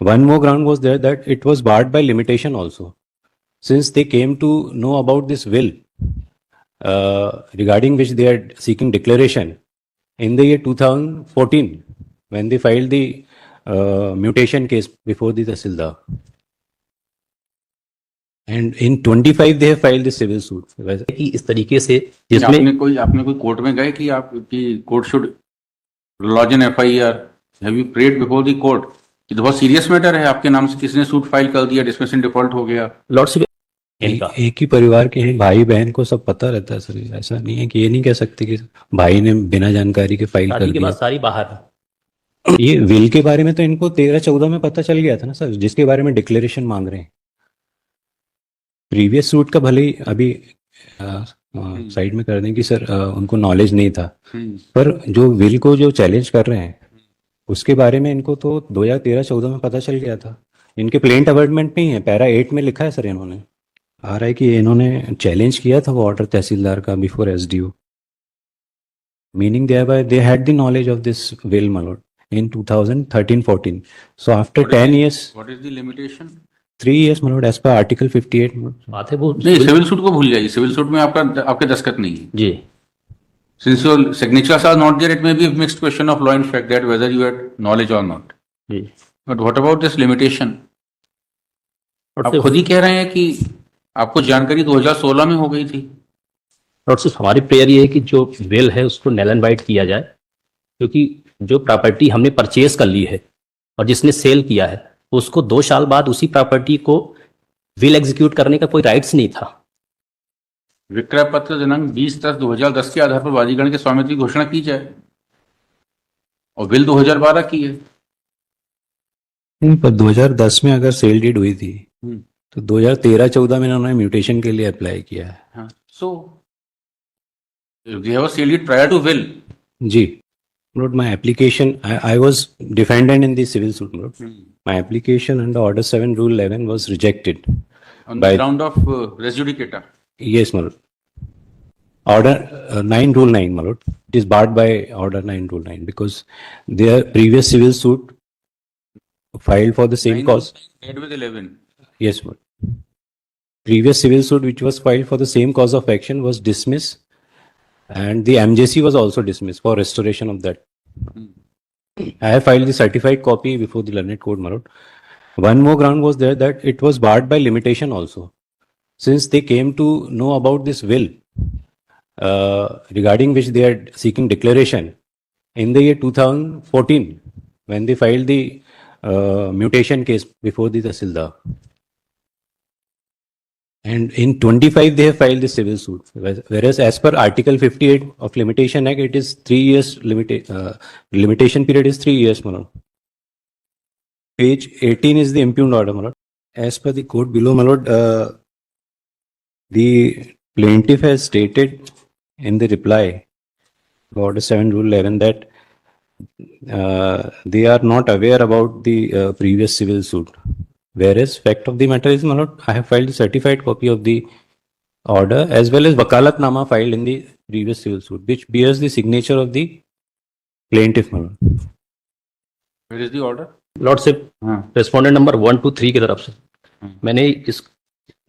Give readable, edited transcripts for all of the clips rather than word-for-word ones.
One more ground was there that it was barred by limitation also. Since they came to know about this will, regarding which they are seeking declaration in the year 2014, when they filed the mutation case before the Tahsildar. And in 25 they have filed the civil suit. कि इस तरीके से जिसमें आपने कोई court में गए कि आप कि court should lodge an FIR, have you prayed before the court कि बहुत सीरियस मैटर है, आपके नाम से किसने सूट फाइल कर दिया, डिसमिशन डिफॉल्ट हो गया? लॉर्डशिप एक ही परिवार के हैं, भाई बहन को सब पता रहता है सर। ऐसा नहीं है कि ये नहीं कह सकते कि भाई ने बिना जानकारी के फाइल कर दिया। सारी बाहर ये विल के बारे में तो इनको 13-14 में पता चल गया था ना सर, जिसके बारे में डिक्लेरेशन मांग रहे हैं। प्रीवियस सूट का भले ही अभी साइड में कर दें कि सर उनको नॉलेज नहीं था, पर जो विल को जो चैलेंज कर रहे हैं उसके बारे में इनको तो 2013-14 में पता चल गया था। इनके प्लेंट अवर्डमेंट में ही है, पैरा 8 में लिखा है सर। इन्होंने आ रहा है कि इन्होंने चैलेंज किया था वो ऑर्डर तहसीलदार का before SDO, meaning they had the knowledge of this will my in 2013-14. So after 10 years, what is the limitation? 3 years my lord, as per article 58 बात है वो। नहीं, सिविल सूट को भूल जाइए, सिविल सूट में आपके दस्तखत नहीं है जी। Since your signatures are not there, it may be a mixed question of law and fact that whether you had knowledge or not ji. But what about this limitation? आप खुद ही कह रहे हैं कि आपको जानकारी 2016 में हो गई थी। और सिर्फ हमारी प्रेयर ये है कि जो विल है उसको नल एंड वाइट किया जाए, क्योंकि जो प्रॉपर्टी हमने परचेज कर ली है और जिसने सेल किया है उसको 2 साल बाद उसी प्रॉपर्टी को विल एग्जीक्यूट करने का कोई राइट्स नहीं था। विक्रय पत्र दिनांक 20/10/2010 के आधार पर वादीगण के स्वामित्व की घोषणा की जाए और विल 2012 की है। नहीं, पर 2010 में अगर सेल डीड हुई थी तो 2013-14 में उन्होंने म्यूटेशन के लिए अप्लाई किया है। हाँ, so they have sale deed prior to will जी। Lord, my application, I was defendant in the civil suit, Lord. My application under Order 7 Rule 11 was rejected. On the ground of res judicata? Yes, my lord. Order 9 Rule 9, my lord. It is barred by Order 9 Rule 9 because their previous civil suit filed for the same cause. Made with 11? Yes, my lord. Previous civil suit which was filed for the same cause of action was dismissed. And the MJC was also dismissed for restoration of that. I have filed the certified copy before the learned court, my lord. One more ground was there that it was barred by limitation also. Since they came to know about this will, regarding which they are seeking declaration in the year 2014, when they filed the mutation case before the Tahsildar. And in 25 they have filed the civil suit, whereas as per Article 58 of Limitation Act, it is 3 years limitation period is 3 years, my lord. Page 18 is the impugned order, my lord. As per the court below, my lord, the plaintiff has stated in the reply to Order 7 Rule 11 that they are not aware about the previous civil suit. Whereas fact of the matter is, my lord, I have filed a certified copy of the order as well as Wakalatnama filed in the previous civil suit, which bears the signature of the plaintiff, my lord. Where is the order? Lordship, respondent number 1 to 3 की तरफ से मैंने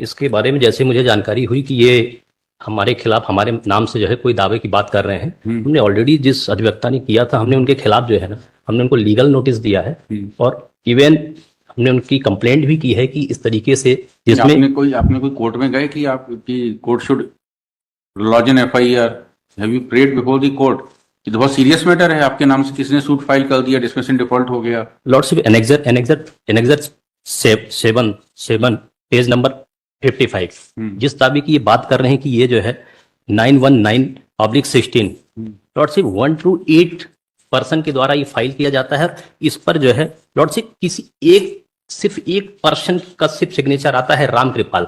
इसके बारे में जैसे मुझे जानकारी हुई कि ये हमारे खिलाफ हमारे नाम से जो है कोई दावे की बात कर रहे हैं, हमने ऑलरेडी जिस अधिवक्ता ने किया था हमने उनके खिलाफ जो है ना हमने उनको लीगल नोटिस दिया है और इवन हमने उनकी कंप्लेंट भी की है कि इस तरीके से जिसमें आपने कोई कोर्ट में गए कि आप कि court should lodge an FIR, have you prayed before the court कि बहुत सीरियस मैटर है, आपके नाम से किसने सूट फाइल कर दिया, डिसमिशन डिफॉल्ट हो गया? लॉर्डशिप, एनेक्सर 7 पेज नंबर 55 जिस ताबे की ये बात कर रहे हैं कि ये जो है 919/16 लॉर्डशिप 1 to 8 पर्सन के द्वारा ये फाइल किया जाता है। इस पर जो है लॉर्डशिप सिर्फ एक पर्सन का सिर्फ सिग्नेचर आता है, राम कृपाल।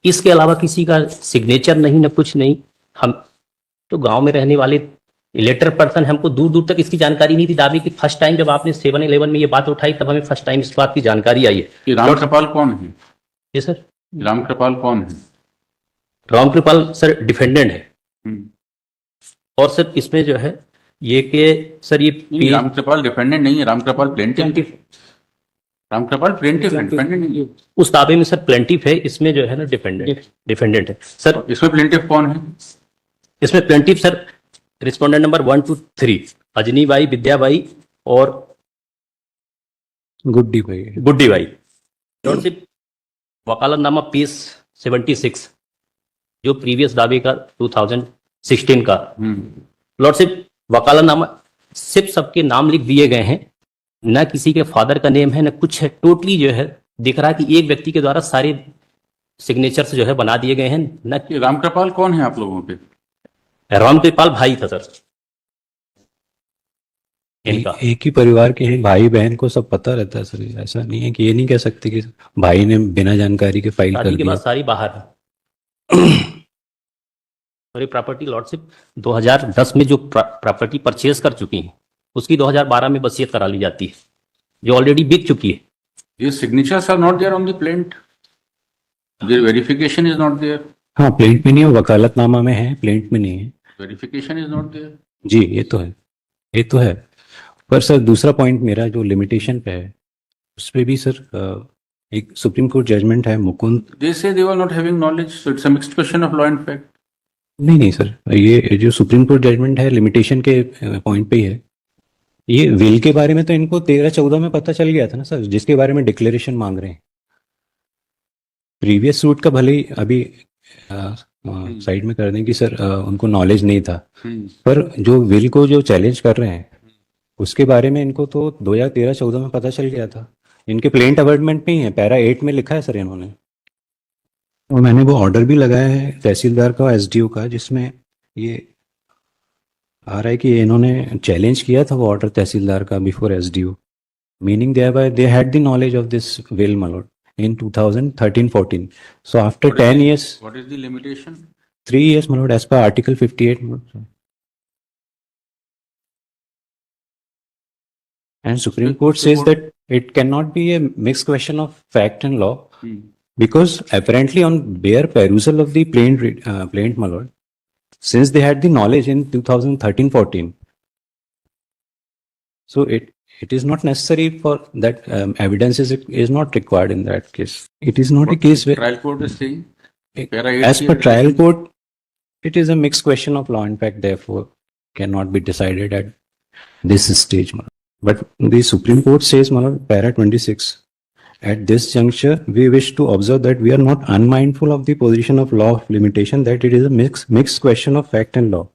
इसके अलावा किसी का सिग्नेचर नहीं, न कुछ नहीं। हम तो गांव में रहने वाले इलेक्टेड पर्सन, हमको दूर दूर तक इसकी जानकारी नहीं थी दावे की। फर्स्ट टाइम जब आपने 7-11 में ये बात उठाई तब हमें फर्स्ट टाइम इस बात की जानकारी आई है। राम कृपाल कौन है? ये सर राम कृपाल कौन है? राम कृपाल सर डिफेंडेंट है। और सर इसमें जो है ये कि सर ये राम कृपाल डिफेंडेंट नहीं है, राम कृपाल प्लेंटिफ। रामकृपाल प्लेंटिफ है, डिफेंडेंट नहीं है। उस दावे में सर प्लेंटिफ है, इसमें जो है ना डिफेंडेंट है सर। इसमें प्लेंटिफ कौन है? इसमें plaintiff sir respondent number 1 to 3 Ajni by, Vidya by और गुड्डी भाई। गुड्डी बाई। लॉर्डशिप वकालतनामा पीस 76 जो प्रीवियस दावे का 2016 का लॉर्डशिप वकालतनामा सिर्फ सबके नाम लिख दिए गए हैं, न किसी के फादर का नेम है न कुछ है। टोटली जो है दिख रहा है कि एक व्यक्ति के द्वारा सारे सिग्नेचर्स जो है बना दिए गए हैं। न ये रामकृपाल कौन है आप लोगों पे? रामकृपाल भाई था सर इनका। एक ही परिवार के हैं, भाई बहन को सब पता रहता है सर। ऐसा नहीं है कि ये नहीं कह सकते कि भाई ने बिना जानकारी के फाइल कर शादी के दिया। बाद सारी बाहर है। और ये प्रॉपर्टी लॉर्डशिप 2010 में जो प्रॉपर्टी परचेज कर चुकी है उसकी 2012 में वसीयत करा ली जाती है जो ऑलरेडी बिक चुकी है। ये signatures are not there on the plaint. The verification is not there. हाँ, प्लेंट में नहीं है, वकालतनामा में है, प्लेंट में नहीं है। Verification is not there. जी, ये तो है, ये तो है। पर सर दूसरा पॉइंट मेरा जो लिमिटेशन पे है उस पे भी सर एक सुप्रीम कोर्ट जजमेंट है Mukund. They say they were not having knowledge, so it's a mixed question of law and fact. नहीं सर, ये जो सुप्रीम कोर्ट जजमेंट है लिमिटेशन के पॉइंट पे ही है। ये विल के बारे में तो इनको 13-14 में पता चल गया था ना सर, जिसके बारे में डिक्लेरेशन मांग रहे हैं। प्रीवियस सूट का भले ही अभी साइड में कर दें कि सर उनको नॉलेज नहीं था, पर जो विल को जो चैलेंज कर रहे हैं उसके बारे में इनको तो 2013-14 में पता चल गया था। इनके प्लेंट अवर्टमेंट में ही है, पैरा 8 में लिखा है सर इन्होंने। और मैंने वो ऑर्डर भी लगाया है तहसीलदार का, एसडीओ का, जिसमें ये आ रहा है कि इन्होंने चैलेंज किया था वो ऑर्डर तहसीलदार का before SDO, meaning they had the knowledge of this will my in 2013-14. So after 10 years, What is the limitation? 3 years, my lord, as per Article 58. My lord. And Supreme Court says that it cannot be a mixed question of fact and law, because apparently on bare perusal of the plaint, my lord, since they had the knowledge in 2013-14, so it is not necessary for that evidence is not required in that case. It is not a case where, Trial court is saying? Para 8 as per trial court, it is a mixed question of law and fact, therefore cannot be decided at this stage. But the Supreme Court says, para 26, at this juncture, we wish to observe that we are not unmindful of the position of law of limitation, that it is a mixed question of fact and law.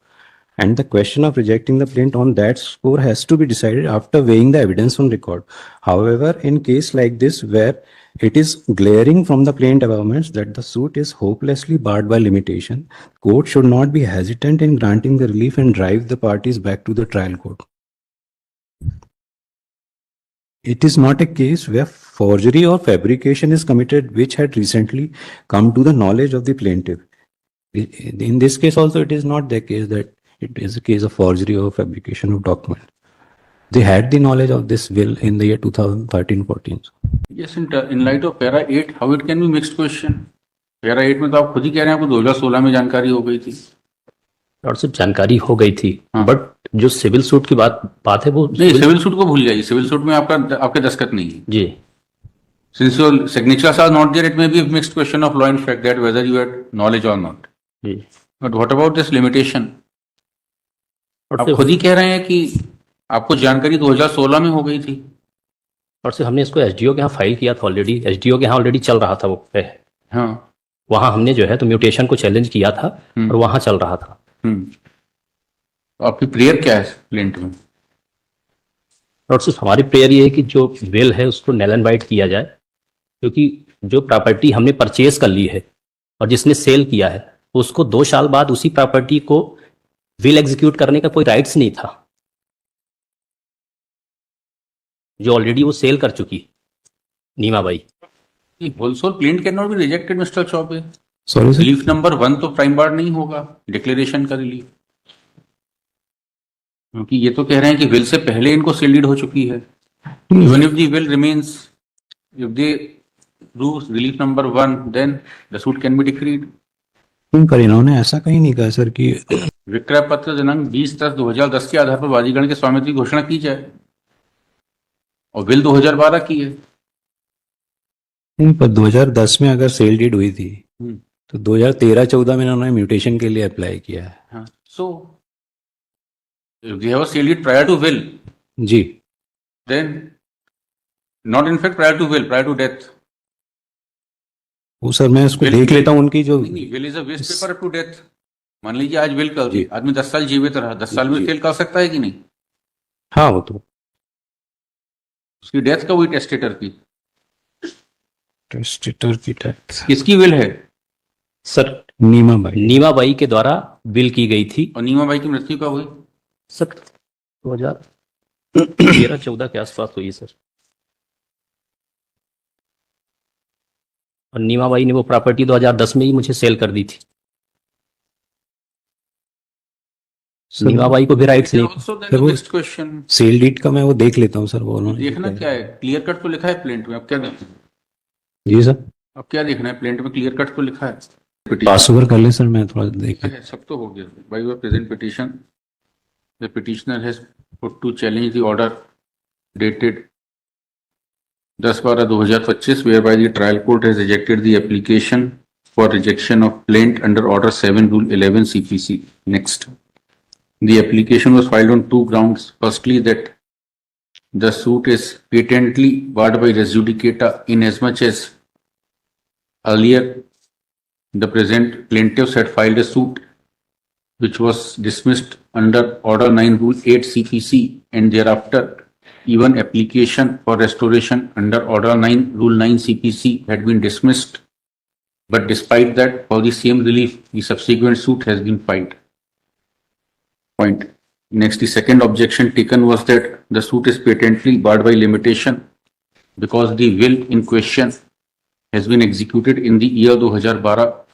And the question of rejecting the plaint on that score has to be decided after weighing the evidence on record. However, in case like this, where it is glaring from the plaint arguments that the suit is hopelessly barred by limitation, court should not be hesitant in granting the relief and drive the parties back to the trial court. It is not a case where forgery or fabrication is committed, which had recently come to the knowledge of the plaintiff. In this case also, it is not the case that it is a case of forgery or fabrication of document. They had the knowledge of this will in the year 2013-14. Yes, in light of para 8, how it can be mixed question? Para 8 में तो आप खुद ही कह रहे हैं आपको 2016 में जानकारी हो गई थी। और सिर्फ जानकारी हो गई थी, बट जो सिविल सूट की बात है वो नहीं, सिविल सूट को भूल जाइए। सिविल सूट में आपके दस्तखत नहीं है जी। Since your signatures are not there, it may be a mixed question of law and fact that whether you had knowledge or not. Ji. But what about this limitation? और आप खुद ही कह रहे हैं कि आपको जानकारी 2016 में हो गई थी। और सिर्फ हमने इसको एसडीओ के यहाँ फाइल किया था ऑलरेडी, एसडीओ के यहाँ ऑलरेडी चल रहा था वो पे। हाँ, वहां हमने जो है तो म्यूटेशन को चैलेंज किया था और वहां चल रहा था। तो आपकी प्रेयर क्या है प्लेंट में? और सिर्फ हमारी प्रेयर ये है कि जो विल है उसको नल एंड वाइट किया जाए, क्योंकि जो प्रॉपर्टी हमने परचेज कर ली है और जिसने सेल किया है उसको 2 साल बाद उसी प्रॉपर्टी को विल एग्जीक्यूट करने का कोई राइट्स नहीं था, जो ऑलरेडी वो सेल कर चुकी Neema Bai. Wholesale plaint can not be rejected mister Chaubey. Sorry, sir. Relief number 1 तो प्राइम बार नहीं होगा डिक्लेरेशन का रिलीफ, क्योंकि ये तो कह रहे हैं कि विल से पहले इनको सेल डीड हो चुकी है। Even if the will remains, if they prove relief number 1, then the suit can be decreed. पर इन्होंने ऐसा कहीं नहीं कहा सर कि विक्रय पत्र दिनांक 20/10/2010 के आधार पर बाजीगण के स्वामित्व की घोषणा की जाए, और विल 2012 की है। नहीं, पर 2010 में अगर सेल डीड हुई थी हम्म, तो 2013-14 में इन्होंने म्यूटेशन के लिए अप्लाई किया है। हाँ, so if they have a sale deed prior to will, जी then not in fact prior to will, prior to death. वो सर मैं उसको देख लेता हूँ उनकी जो नहीं, will is a waste paper up to death. मान लीजिए आज विल कर दी, जी। आदमी 10 साल जीवित रहा, 10 साल में जी। सेल कर सकता है कि नहीं? हाँ वो तो उसकी डेथ कब हुई टेस्टेटर की? टेस्टेटर की डेथ किसकी विल है? सर नीमाबाई। नीमाबाई के द्वारा बिल की गई थी और नीमा बाई की मृत्यु कब हुई? सर 2013-14 के आसपास हुई सर। और नीमाबाई ने वो प्रॉपर्टी 2010 में ही मुझे सेल कर दी थी। नीमाबाई को भी राइट्स नहीं। Also then सर the वो next question, सेल डीड का मैं वो देख लेता हूँ सर, वो उन्होंने देखना क्या है? क्लियर कट तो लिखा है प्लेंट में, अब क्या देखना है? जी सर अब क्या देखना है? प्लेंट में क्लियर कट तो लिखा है। पास ओवर कर ले सर, मैं थोड़ा देख है, सब तो हो गया। By your present petition the petitioner has put to challenge the order dated 10/12/2025 whereby the trial court has rejected the application for rejection of plaint under order 7 rule 11 CPC. Next, the application was filed on two grounds. Firstly, that the suit is patently barred by res judicata inasmuch as earlier the present plaintiffs had filed a suit which was dismissed under order 9 rule 8 CPC, and thereafter even application for restoration under order 9 rule 9 CPC had been dismissed, but despite that for the same relief the subsequent suit has been filed. Point. Next, the second objection taken was that the suit is patently barred by limitation because the will in question has been executed in the year 2012,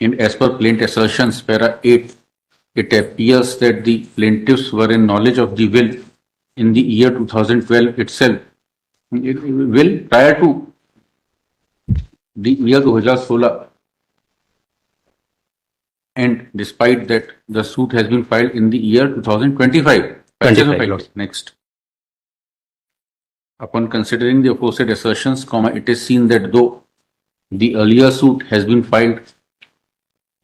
and as per plaintiff assertions para 8, it appears that the plaintiffs were in knowledge of the will in the year 2012 itself. Will prior to the year 2016, and despite that the suit has been filed in the year 2025. 25. Next, upon considering the aforesaid assertions, it is seen that though the earlier suit has been filed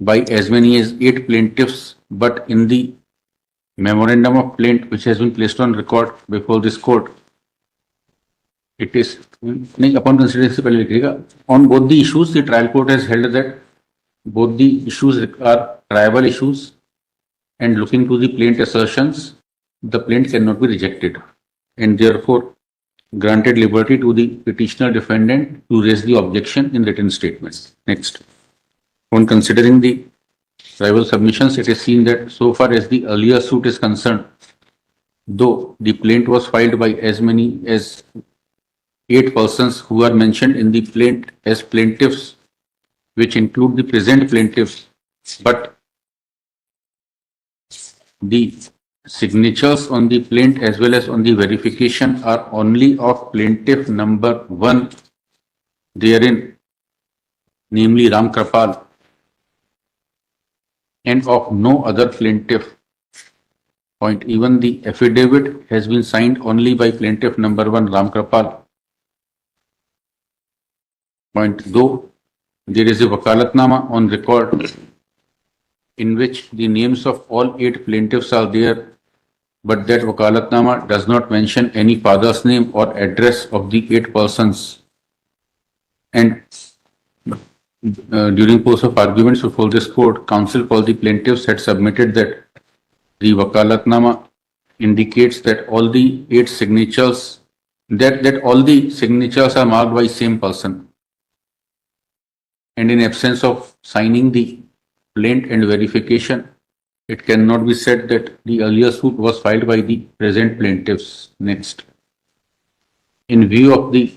by as many as 8 plaintiffs, but in the memorandum of plaint which has been placed on record before this court, it is upon considering से पहले लिखिएगा, on both the issues the trial court has held that both the issues are triable issues, and looking to the plaint assertions the plaint cannot be rejected, and therefore granted liberty to the petitioner defendant to raise the objection in written statements. Next, on considering the tribal submissions, it is seen that so far as the earlier suit is concerned, though the plaint was filed by as many as 8 persons who are mentioned in the plaint as plaintiffs, which include the present plaintiffs, but the signatures on the plaint as well as on the verification are only of plaintiff number 1 therein, namely Ram Kripal, and of no other plaintiff. Point. Even the affidavit has been signed only by plaintiff number 1 Ram Kripal. Point. Though there is a wakalatnama on record in which the names of all 8 plaintiffs are there, but that wakalatnama does not mention any father's name or address of the 8 persons. And during course of arguments before this court, counsel for the plaintiffs had submitted that the wakalatnama indicates that all the 8 signatures, that all the signatures are marked by same person. And in absence of signing the plaint and verification, it cannot be said that the earlier suit was filed by the present plaintiffs. Next, in view of the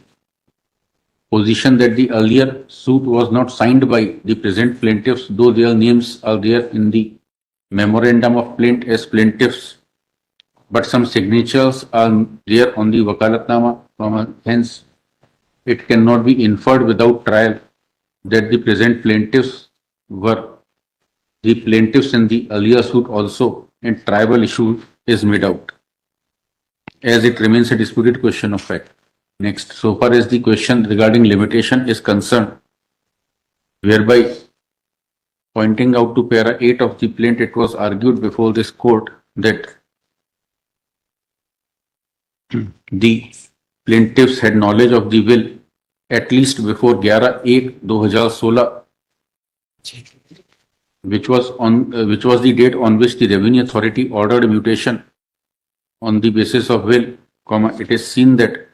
position that the earlier suit was not signed by the present plaintiffs, though their names are there in the memorandum of plaint as plaintiffs, but some signatures are there on the wakalatnama, hence it cannot be inferred without trial that the present plaintiffs were the plaintiffs in the earlier suit also, and tribal issue is made out, as it remains a disputed question of fact. Next, so far as the question regarding limitation is concerned, whereby pointing out to para 8 of the plaint, it was argued before this court that the plaintiffs had knowledge of the will at least before 11/1/2016, which was the date on which the Revenue Authority ordered mutation on the basis of will, it is seen that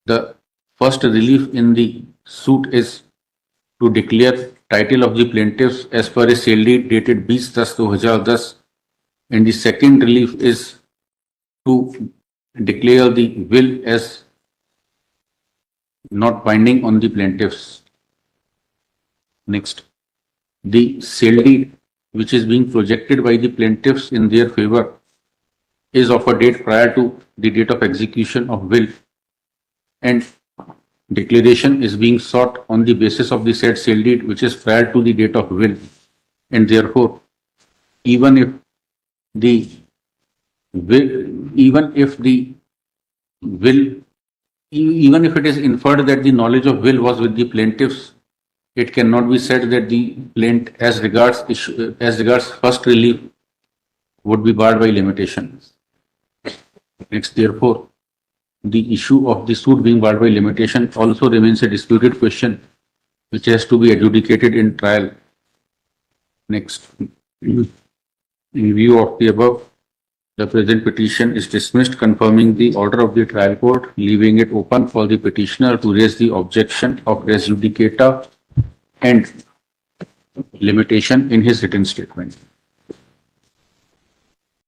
the first relief in the suit is to declare title of the plaintiffs as per a sale deed dated 20/10/2010, and the second relief is to declare the will as not binding on the plaintiffs. Next, the sale deed which is being projected by the plaintiffs in their favor is of a date prior to the date of execution of will, and declaration is being sought on the basis of the said sale deed which is prior to the date of will, and therefore even if it is inferred that the knowledge of will was with the plaintiffs, it cannot be said that the plaint as regards first relief would be barred by limitation. Next, therefore, the issue of the suit being barred by limitation also remains a disputed question which has to be adjudicated in trial. Next, in view of the above, the present petition is dismissed, confirming the order of the trial court, leaving it open for the petitioner to raise the objection of res judicata and limitation in his written statement.